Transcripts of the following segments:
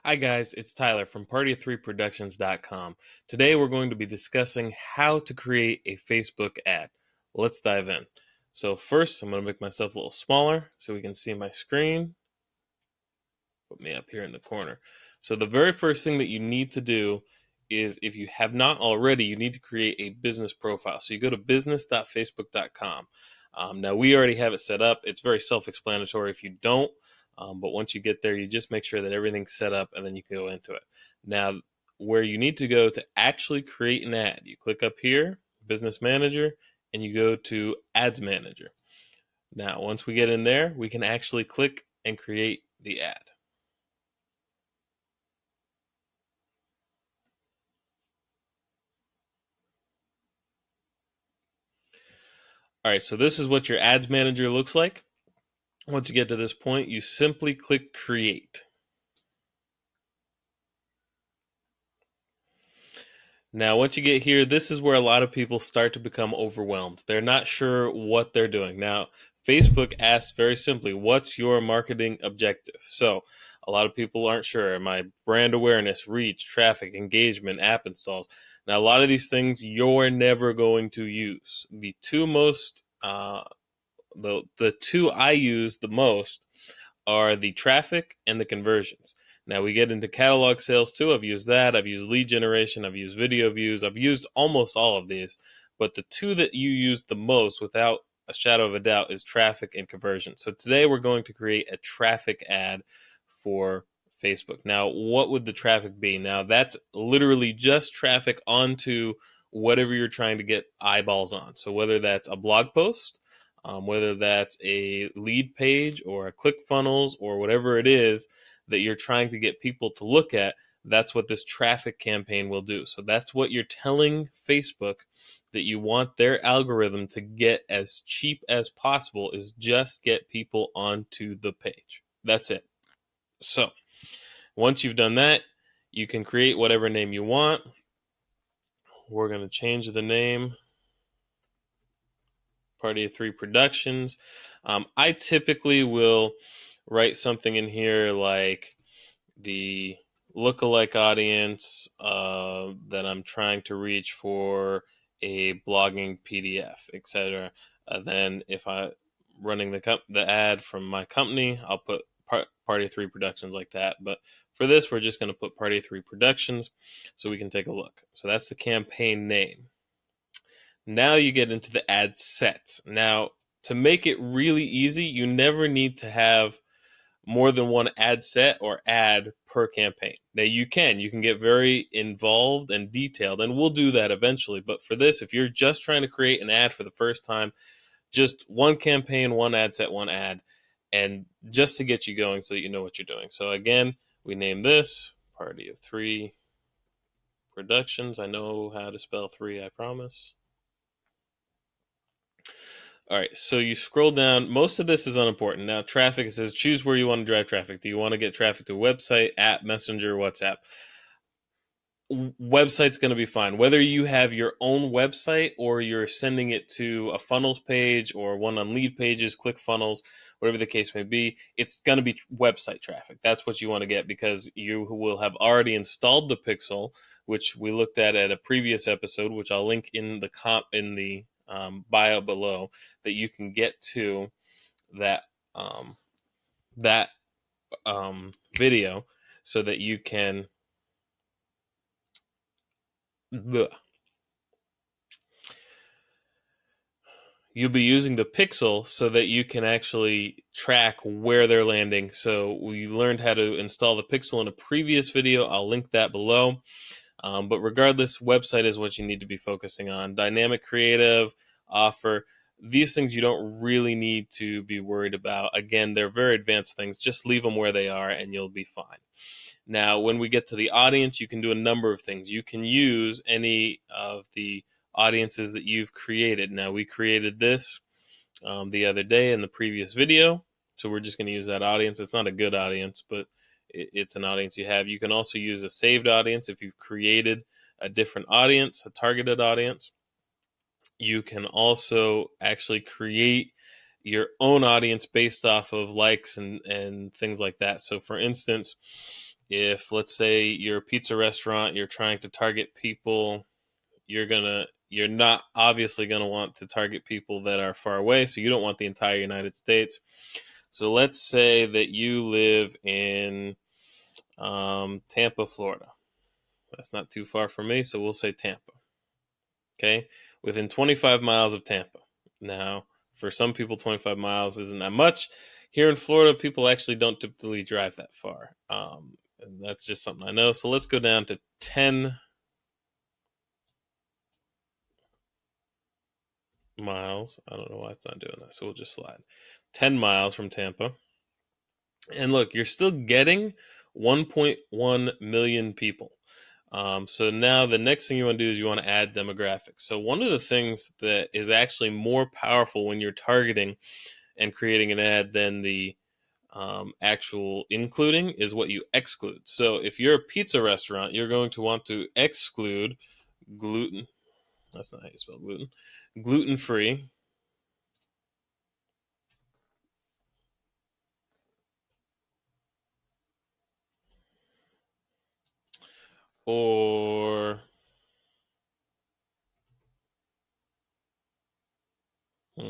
Hi guys, it's Tyler from Party3Productions.com. Today we're going to be discussing how to create a Facebook ad. Let's dive in. So first, I'm going to make myself a little smaller so we can see my screen. Put me up here in the corner. So the very first thing that you need to do is, if you have not already, you need to create a business profile. So you go to business.facebook.com. Now we already have it set up. It's very self-explanatory if you don't. But once you get there, you just make sure that everything's set up and then you can go into it. Now, where you need to go to actually create an ad, you click up here, Business Manager, and you go to Ads Manager. Now, once we get in there, we can actually click and create the ad. All right, so this is what your Ads Manager looks like. Once you get to this point, you simply click Create. Now, once you get here, this is where a lot of people start to become overwhelmed. They're not sure what they're doing. Now, Facebook asks very simply, what's your marketing objective? So a lot of people aren't sure. Am I brand awareness, reach, traffic, engagement, app installs? Now, a lot of these things you're never going to use. The two most, the two I use the most are the traffic and the conversions. Now we get into catalog sales too. I've used that. I've used lead generation. I've used video views. I've used almost all of these. But the two that you use the most, without a shadow of a doubt, is traffic and conversion. So today we're going to create a traffic ad for Facebook. Now, what would the traffic be? Now, that's literally just traffic onto whatever you're trying to get eyeballs on. So whether that's a blog post, whether that's a lead page or a ClickFunnels or whatever it is that you're trying to get people to look at, that's what this traffic campaign will do. So that's what you're telling Facebook that you want their algorithm to get as cheap as possible, is just get people onto the page. That's it. So once you've done that, you can create whatever name you want. We're going to change the name, Party of Three Productions. I typically will write something in here like the lookalike audience that I'm trying to reach for a blogging PDF, etc. Then if I'm running the ad from my company, I'll put Party 3 Productions like that. But for this, we're just going to put Party 3 Productions so we can take a look. So that's the campaign name. Now you get into the ad set. Now, to make it really easy, you never need to have more than one ad set or ad per campaign. Now you can get very involved and detailed, and we'll do that eventually. But for this, if you're just trying to create an ad for the first time, just one campaign, one ad set, one ad, and just to get you going so that you know what you're doing. So again, we name this Party of Three Productions. I know how to spell three, I promise. All right, so you scroll down. Most of this is unimportant. Now, traffic, it says choose where you want to drive traffic. Do you want to get traffic to a website, app, messenger, WhatsApp? Website's going to be fine. Whether you have your own website or you're sending it to a funnels page or one on lead pages, ClickFunnels, whatever the case may be, it's going to be website traffic. That's what you want to get, because you will have already installed the pixel, which we looked at a previous episode, which I'll link in the bio below, that you can get to that video so that you can you'll be using the pixel so that you can actually track where they're landing. So we learned how to install the pixel in a previous video. I'll link that below. But regardless, website is what you need to be focusing on. Dynamic creative, offer, these things you don't really need to be worried about. Again, they're very advanced things. Just leave them where they are and you'll be fine. Now, when we get to the audience, you can do a number of things. You can use any of the audiences that you've created. Now, we created this the other day in the previous video, so we're just going to use that audience. It's not a good audience, but it's an audience you have. You can also use a saved audience if you've created a different audience, a targeted audience. You can also actually create your own audience based off of likes and things like that. So for instance, if, let's say, you're a pizza restaurant, you're trying to target people, you're not obviously gonna want to target people that are far away, so you don't want the entire United States. So let's say that you live in Tampa, Florida. That's not too far from me, so we'll say Tampa. Okay, within 25 miles of Tampa. Now, for some people, 25 miles isn't that much. Here in Florida, people actually don't typically drive that far. And that's just something I know. So let's go down to 10 miles. I don't know why it's not doing that, so we'll just slide 10 miles from Tampa. And look, you're still getting 1.1 million people. So now the next thing you want to do is you want to add demographics. So one of the things that is actually more powerful when you're targeting and creating an ad than the actual including is what you exclude. So if you're a pizza restaurant, you're going to want to exclude gluten. That's not how you spell gluten. Gluten-free. Or hmm,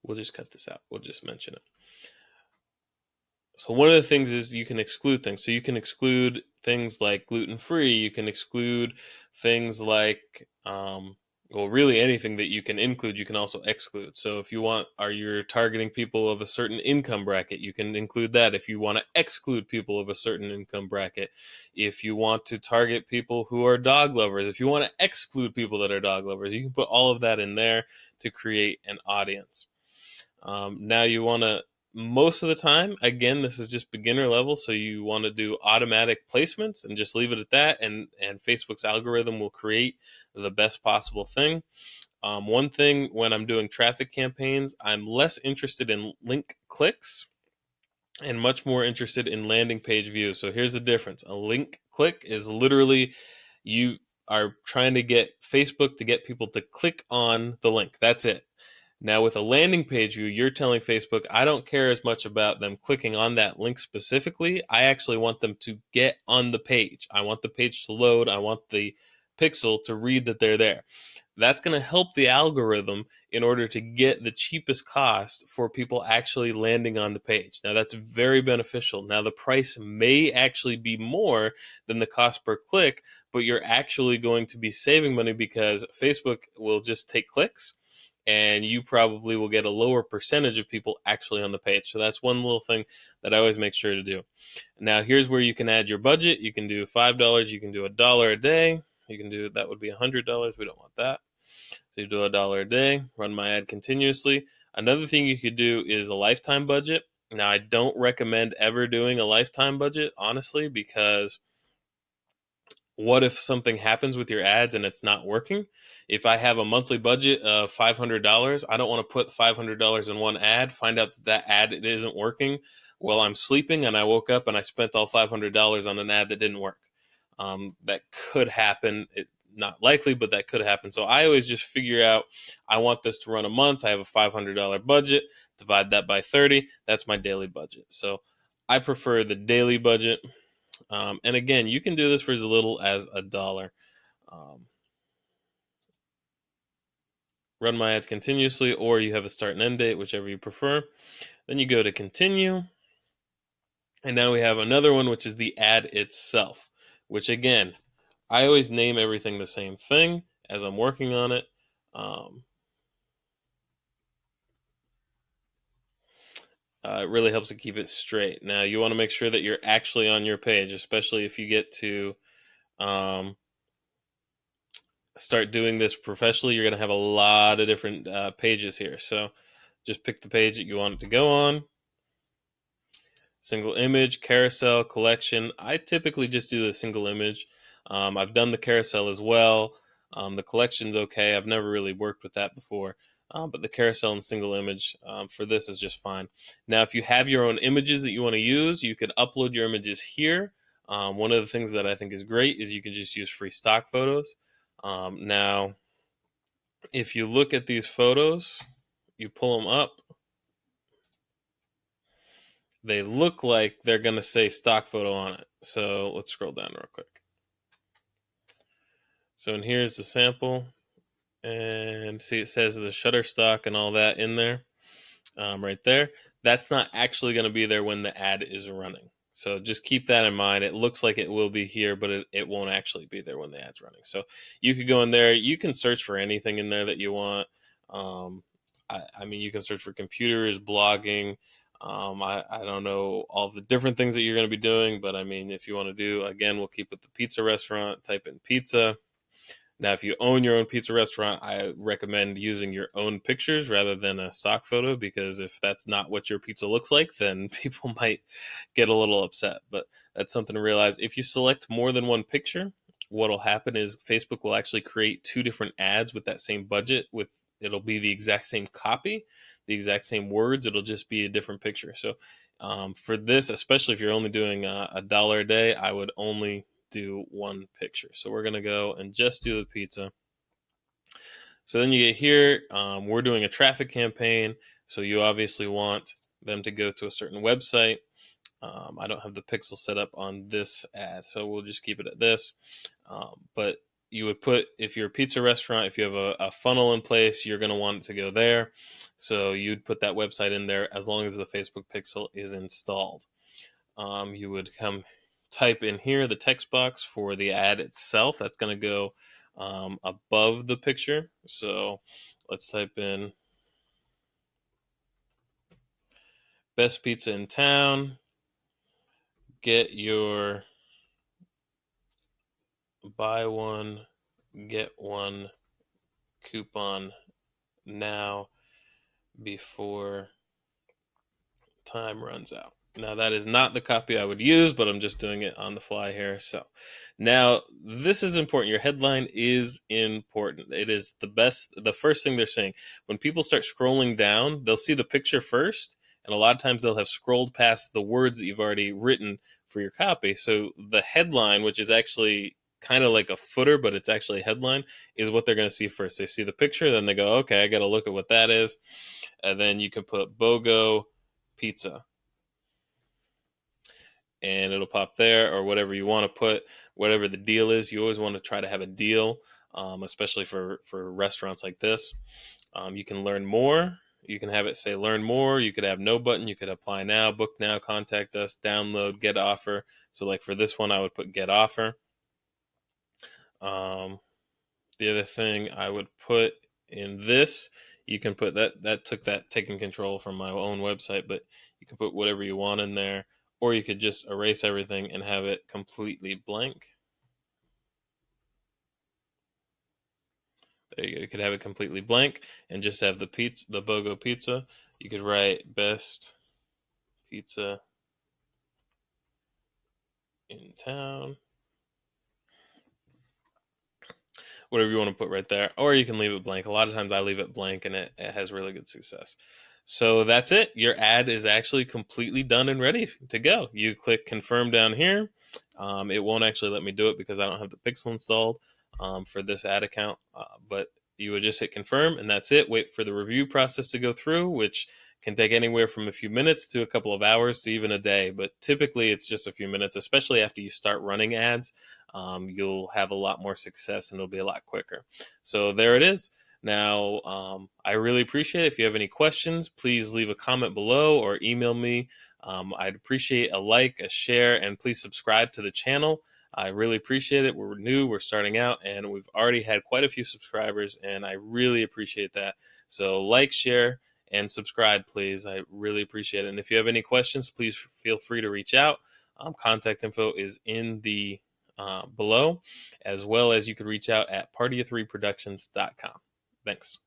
we'll just cut this out. We'll just mention it. So one of the things is you can exclude things. So you can exclude things like gluten-free. You can exclude things like, well, really anything that you can include, you can also exclude. So if you want, are you targeting people of a certain income bracket, you can include that. If you want to exclude people of a certain income bracket, if you want to target people who are dog lovers, if you want to exclude people that are dog lovers, you can put all of that in there to create an audience. Now you want to, most of the time, again, this is just beginner level, so you want to do automatic placements and just leave it at that, and Facebook's algorithm will create the best possible thing. One thing when I'm doing traffic campaigns, I'm less interested in link clicks and much more interested in landing page views. So here's the difference. A link click is literally you are trying to get Facebook to get people to click on the link. That's it. Now, with a landing page view, you're telling Facebook, I don't care as much about them clicking on that link specifically. I actually want them to get on the page. I want the page to load. I want the pixel to read that they're there. That's going to help the algorithm in order to get the cheapest cost for people actually landing on the page. Now, that's very beneficial. Now, the price may actually be more than the cost per click, but you're actually going to be saving money because Facebook will just take clicks, and you probably will get a lower percentage of people actually on the page. So that's one little thing that I always make sure to do. Now, here's where you can add your budget. You can do $5. You can do $1 a day. You can do, that would be $100. We don't want that. So you do $1 a day, run my ad continuously. Another thing you could do is a lifetime budget. Now, I don't recommend ever doing a lifetime budget, honestly, because what if something happens with your ads and it's not working? If I have a monthly budget of $500, I don't want to put $500 in one ad, find out that ad it isn't working while I'm sleeping, and I woke up and I spent all $500 on an ad that didn't work. That could happen. Not likely, but that could happen. So I always just figure out, I want this to run a month. I have a $500 budget. Divide that by 30. That's my daily budget. So I prefer the daily budget. And again, you can do this for as little as $1. Run my ads continuously, or you have a start and end date, whichever you prefer. Then you go to continue. And now we have another one, which is the ad itself, which again, I always name everything the same thing as I'm working on it. It really helps to keep it straight. Now, you want to make sure that you're actually on your page, especially if you get to start doing this professionally. You're going to have a lot of different pages here. So just pick the page that you want it to go on. Single image, carousel, collection. I typically just do the single image. I've done the carousel as well. The collection's okay. I've never really worked with that before. But the carousel and single image for this is just fine. Now, if you have your own images that you want to use, you could upload your images here. One of the things that I think is great is you can just use free stock photos. Now, if you look at these photos, you pull them up, they look like they're going to say stock photo on it. So let's scroll down real quick. So here's the sample, and see it says the Shutterstock and all that in there, right there. That's not actually going to be there when the ad is running. So just keep that in mind. It looks like it will be here, but it won't actually be there when the ad's running. So you could go in there. You can search for anything in there that you want. I mean, you can search for computers, blogging. I don't know all the different things that you're going to be doing, but I mean, if you want to do, again, we'll keep with the pizza restaurant, type in pizza. Now, if you own your own pizza restaurant, I recommend using your own pictures rather than a stock photo, because if that's not what your pizza looks like, then people might get a little upset. But that's something to realize. If you select more than one picture, what will happen is Facebook will actually create two different ads with that same budget. It'll be the exact same copy, the exact same words. It'll just be a different picture. So for this, especially if you're only doing $1 a day, I would only do one picture. So we're going to go and just do the pizza. So then you get here, we're doing a traffic campaign. So you obviously want them to go to a certain website. I don't have the pixel set up on this ad, so we'll just keep it at this. But you would put, if you're a pizza restaurant, if you have a funnel in place, you're going to want it to go there. So you'd put that website in there as long as the Facebook pixel is installed. You would type in here the text box for the ad itself. That's going to go above the picture. So let's type in best pizza in town. Get your buy one, get one coupon now before time runs out. Now, that is not the copy I would use, but I'm just doing it on the fly here. So now this is important. Your headline is important. It is the first thing they're saying. When people start scrolling down, they'll see the picture first, and a lot of times they'll have scrolled past the words that you've already written for your copy. So the headline, which is actually kind of like a footer, but it's actually a headline, is what they're going to see first. They see the picture, then they go, okay, I got to look at what that is. And then you can put BOGO pizza, and it'll pop there, or whatever you want to put, whatever the deal is. You always want to try to have a deal, especially for restaurants like this. You can learn more. You can have it say learn more. You could have no button. You could apply now, book now, contact us, download, get offer. So like for this one, I would put get offer. The other thing I would put in this, you can put that took that taking control from my own website, but you can put whatever you want in there. Or you could just erase everything and have it completely blank. There you go. You could have it completely blank and just have the BOGO pizza. You could write best pizza in town. Whatever you want to put right there. Or you can leave it blank. A lot of times I leave it blank, and it has really good success. So that's it. Your ad is actually completely done and ready to go. You click confirm down here. It won't actually let me do it because I don't have the pixel installed for this ad account. But you would just hit confirm, and that's it. Wait for the review process to go through, which can take anywhere from a few minutes to a couple of hours to even a day. But typically it's just a few minutes, especially after you start running ads. You'll have a lot more success, and it'll be a lot quicker. So there it is. Now, I really appreciate it. If you have any questions, please leave a comment below or email me. I'd appreciate a like, a share, and please subscribe to the channel. I really appreciate it. We're new, we're starting out, and we've already had quite a few subscribers, and I really appreciate that. So like, share, and subscribe, please. I really appreciate it. And if you have any questions, please feel free to reach out. Contact info is in the below, as well as you could reach out at partyof3productions.com. Thanks.